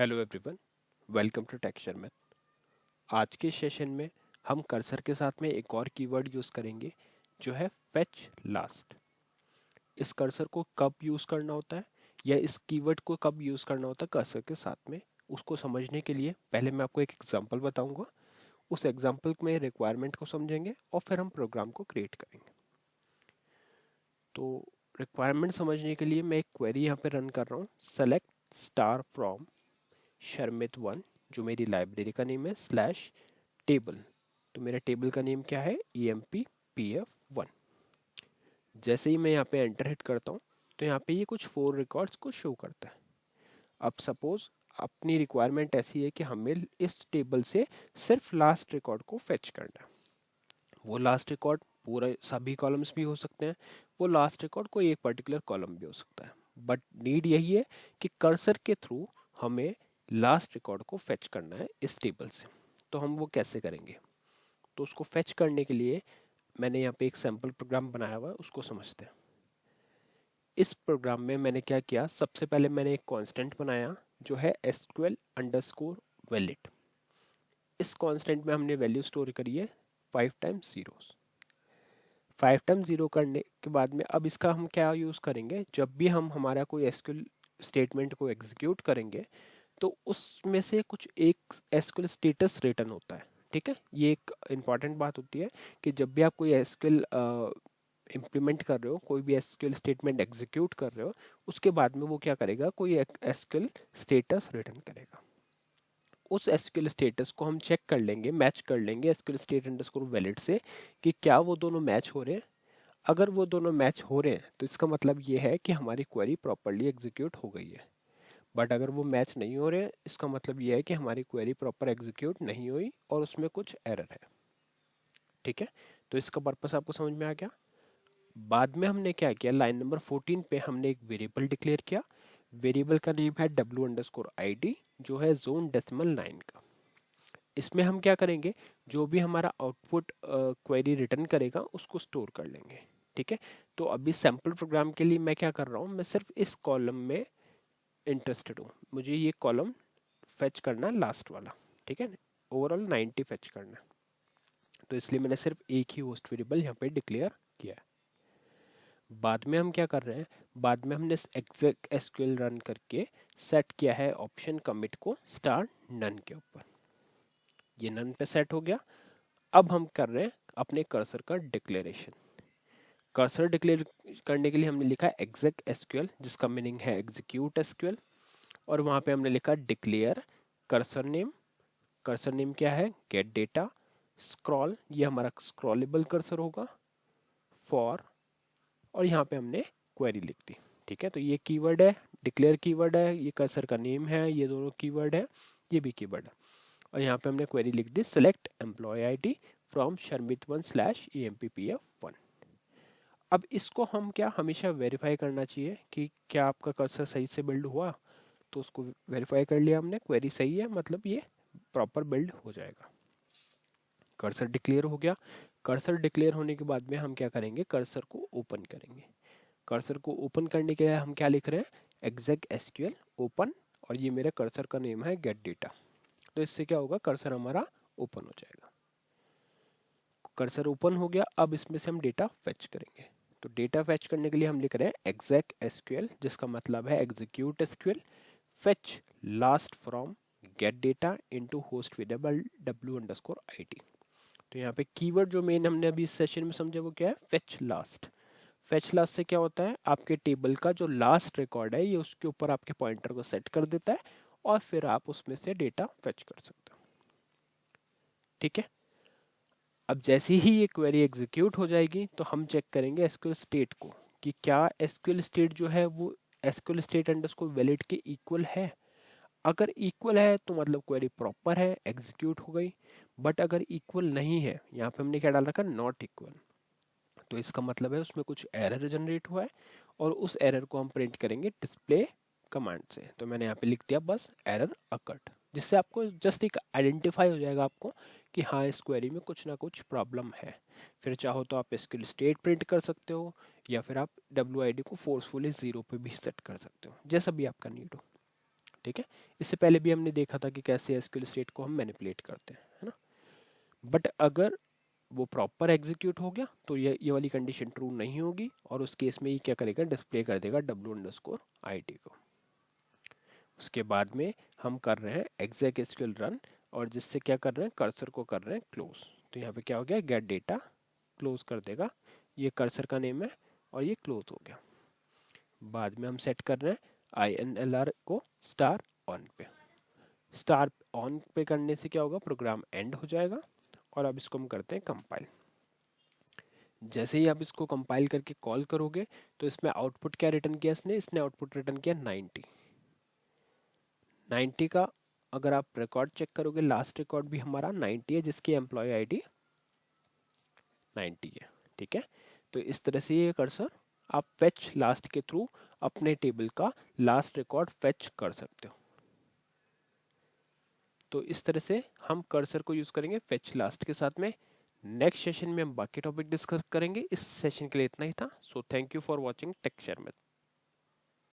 Hello everyone, welcome to texture math. आज के session में हम कर्सर के साथ में एक और कीवर्ड यूज़ करेंगे जो है फेच लास्ट। इस कर्सर को कब यूज़ करना होता है या इस कीवर्ड को कब यूज़ करना होता है कर्सर के साथ में, उसको समझने के लिए पहले मैं आपको एक एग्जांपल बताऊंगा। उस एग्जांपल में रिक्वायरमेंट को समझेंगे और फिर हम प्रोग्राम को क्रिएट करेंगे। तो रिक्वायरमेंट समझने के लिए मैं एक क्वेरी यहाँ पे रन कर रहा हूँ, select star from Sharmit one, जो मेरी लाइब्रेरी का नेम है, स्लैश टेबल। तो मेरा टेबल का नेम क्या है, EMP PF1। जैसे ही मैं यहाँ पे एंटर हिट करता हूँ तो यहाँ पे ये कुछ 4 रिकॉर्ड्स को शो करता है। अब सपोज अपनी रिक्वायरमेंट ऐसी है कि हमें इस टेबल से सिर्फ लास्ट रिकॉर्ड को फेच करना है। वो लास्ट रिकॉर्ड पूरे सभी कॉलम्स भी हो सकते हैं, वो लास्ट रिकॉर्ड कोई एक पर्टिकुलर कॉलम भी हो सकता है, बट नीड यही है कि कर्सर के थ्रू हमें लास्ट रिकॉर्ड को फेच करना है इस टेबल से। तो हम वो कैसे करेंगे? तो उसको फेच करने के लिए मैंने यहाँ पे एक सैम्पल प्रोग्राम बनाया हुआ है, उसको समझते हैं। इस प्रोग्राम में मैंने क्या किया, सबसे पहले मैंने एक कांस्टेंट बनाया जो है SQL_valid। इस कांस्टेंट में हमने वैल्यू स्टोर करी है 5 टाइम्स जीरोस। 5 टाइम्स जीरो करने के बाद में अब इसका हम क्या यूज़ करेंगे, जब भी हम हमारा कोई एसक्यूएल स्टेटमेंट को एग्जीक्यूट करेंगे तो उसमें से कुछ एक एसक्यूएल स्टेटस रिटर्न होता है। ठीक है, ये एक इम्पॉर्टेंट बात होती है कि जब भी आप कोई एसक्यूएल इम्प्लीमेंट कर रहे हो, कोई भी एसक्यूएल स्टेटमेंट एग्जीक्यूट कर रहे हो, उसके बाद में वो क्या करेगा, कोई एसक्यूएल स्टेटस रिटर्न करेगा। उस एसक्यूएल स्टेटस को हम चेक कर लेंगे, मैच कर लेंगे एसक्यूएल स्टेट अंडरस्कोर वैलिड से कि क्या वो दोनों मैच हो रहे हैं। अगर वो दोनों मैच हो रहे हैं तो इसका मतलब ये है कि हमारी क्वेरी प्रॉपरली एग्जीक्यूट हो गई है। बट अगर वो मैच नहीं हो रहे हैं, इसका मतलब ये है कि हमारी क्वेरी प्रॉपर एग्जीक्यूट नहीं हुई और उसमें कुछ एरर है। ठीक है, तो इसका पर्पस आपको समझ में आ गया। बाद में हमने क्या किया, लाइन नंबर 14 पे हमने एक वेरिएबल डिक्लेयर किया। वेरिएबल का नेम है W_ID, जो है जोन डेसिमल 9 का। इसमें हम क्या करेंगे, जो भी हमारा आउटपुट क्वेरी रिटर्न करेगा उसको स्टोर कर लेंगे। ठीक है, तो अभी सैम्पल प्रोग्राम के लिए मैं क्या कर रहा हूँ, मैं सिर्फ इस कॉलम में इंटरेस्टेड हूँ। मुझे ये कॉलम फेच करना है लास्ट वाला। ठीक है, ओवरऑल 90 फेच करना है, तो इसलिए मैंने सिर्फ एक ही होस्ट वेरिएबल यहाँ पे डिक्लेयर किया है। बाद में हम क्या कर रहे हैं, बाद में हमने एग्जैक्ट एसक्यूएल रन करके सेट किया है ऑप्शन कमिट को स्टार नन के ऊपर। ये नन पे सेट हो गया। अब हम कर रहे हैं अपने कर्सर का डिक्लेरेशन। कर्सर डिक्लेयर करने के लिए हमने लिखा है exec SQL, जिसका मीनिंग है एग्जीक्यूट SQL, और वहां पे हमने लिखा declare cursor name. Cursor name क्या है, गेट डेटा स्क्रॉल, ये हमारा स्क्रॉलेबल कर्सर होगा, फॉर, और यहाँ पे हमने क्वेरी लिख दी। ठीक है, तो ये कीवर्ड है, डिक्लेयर कीवर्ड है, ये कर्सर का नेम है, ये दोनों कीवर्ड है, ये भी कीवर्ड है। और यहाँ पे हमने क्वेरी लिख दी, select employ ID from Sharmit one slash EMPPF1। अब इसको हम क्या हमेशा वेरीफाई करना चाहिए कि क्या आपका कर्सर सही से बिल्ड हुआ। तो उसको वेरीफाई कर लिया हमने, क्वेरी सही है, मतलब ये प्रॉपर बिल्ड हो जाएगा। कर्सर डिक्लेयर हो गया। कर्सर डिक्लेयर होने के बाद में हम क्या करेंगे, कर्सर को ओपन करेंगे। कर्सर को ओपन करने के लिए हम क्या लिख रहे हैं, exec SQL ओपन, और ये मेरे कर्सर का नेम है गेट डेटा। तो इससे क्या होगा, कर्सर हमारा ओपन हो जाएगा। कर्सर ओपन हो गया, अब इसमें से हम डेटा फेच करेंगे। तो डेटा फेच करने के लिए हम लिख रहे हैं exec SQL, जिसका मतलब है execute SQL, fetch last from gate data into host variable W_ID। तो यहाँ पे कीवर्ड जो मेन हमने अभी इस सेशन में समझा वो क्या है, फेच लास्ट। फेच लास्ट से क्या होता है, आपके टेबल का जो लास्ट रिकॉर्ड है ये उसके ऊपर आपके पॉइंटर को सेट कर देता है और फिर आप उसमें से डेटा फेच कर सकते हो। ठीक है, अब जैसे ही ये क्वेरी एग्जीक्यूट हो जाएगी तो हम चेक करेंगे एसक्यूएल स्टेट को कि क्या एसक्यूएल स्टेट जो है वो एसक्यूएल स्टेट अंडरस्कोर वैलिड के इक्वल है। अगर इक्वल है तो मतलब क्वेरी प्रॉपर है, एग्जीक्यूट हो गई। बट अगर इक्वल नहीं है, यहाँ पे हमने क्या डाल रखा, नॉट इक्वल, तो इसका मतलब है उसमें कुछ एरर जनरेट हुआ है और उस एरर को हम प्रिंट करेंगे डिस्प्ले कमांड से। तो मैंने यहाँ पे लिख दिया बस एरर अकर्ड, जिससे आपको जस्ट एक आइडेंटिफाई हो जाएगा आपको कि हाँ इस क्वेरी में कुछ ना कुछ प्रॉब्लम है। फिर चाहो तो आप इसके स्टेट प्रिंट कर सकते हो या फिर आप WID को फोर्सफुली 0 पे भी सेट कर सकते हो, जैसा भी आपका नीड हो। ठीक है, इससे पहले भी हमने देखा था कि कैसे एसक्यूएल स्टेट को हम मैनिपुलेट करते हैं, है ना। बट अगर वो प्रॉपर एग्जीक्यूट हो गया तो ये वाली कंडीशन ट्रू नहीं होगी, और उस केस में ये क्या करेगा, डिस्प्ले कर देगा w_id को। उसके बाद में हम कर रहे हैं exec SQL रन, और जिससे क्या कर रहे हैं, कर्सर को कर रहे हैं क्लोज। तो यहाँ पे क्या हो गया, गेट डेटा क्लोज कर देगा, ये कर्सर का नेम है और ये क्लोज हो गया। बाद में हम सेट कर रहे हैं INLR को स्टार ऑन पे। स्टार ऑन पे करने से क्या होगा, प्रोग्राम एंड हो जाएगा। और अब इसको हम करते हैं कंपाइल। जैसे ही आप इसको कंपाइल करके कॉल करोगे तो इसमें आउटपुट क्या रिटर्न किया इसने आउटपुट रिटर्न किया 90 का। अगर आप रिकॉर्ड चेक करोगे, लास्ट रिकॉर्ड भी हमारा 90 है, जिसकी एम्प्लॉय आईडी 90 है, ठीक है। तो इस तरह से ये कर्सर आप फेच लास्ट के थ्रू अपने टेबल का लास्ट रिकॉर्ड फेच कर सकते हो। तो इस तरह से हम कर्सर को यूज करेंगे फेच लास्ट के साथ में। नेक्स्ट सेशन में हम बाकी टॉपिक डिस्कस करेंगे। इस सेशन के लिए इतना ही था। So thank you for watching tech share में।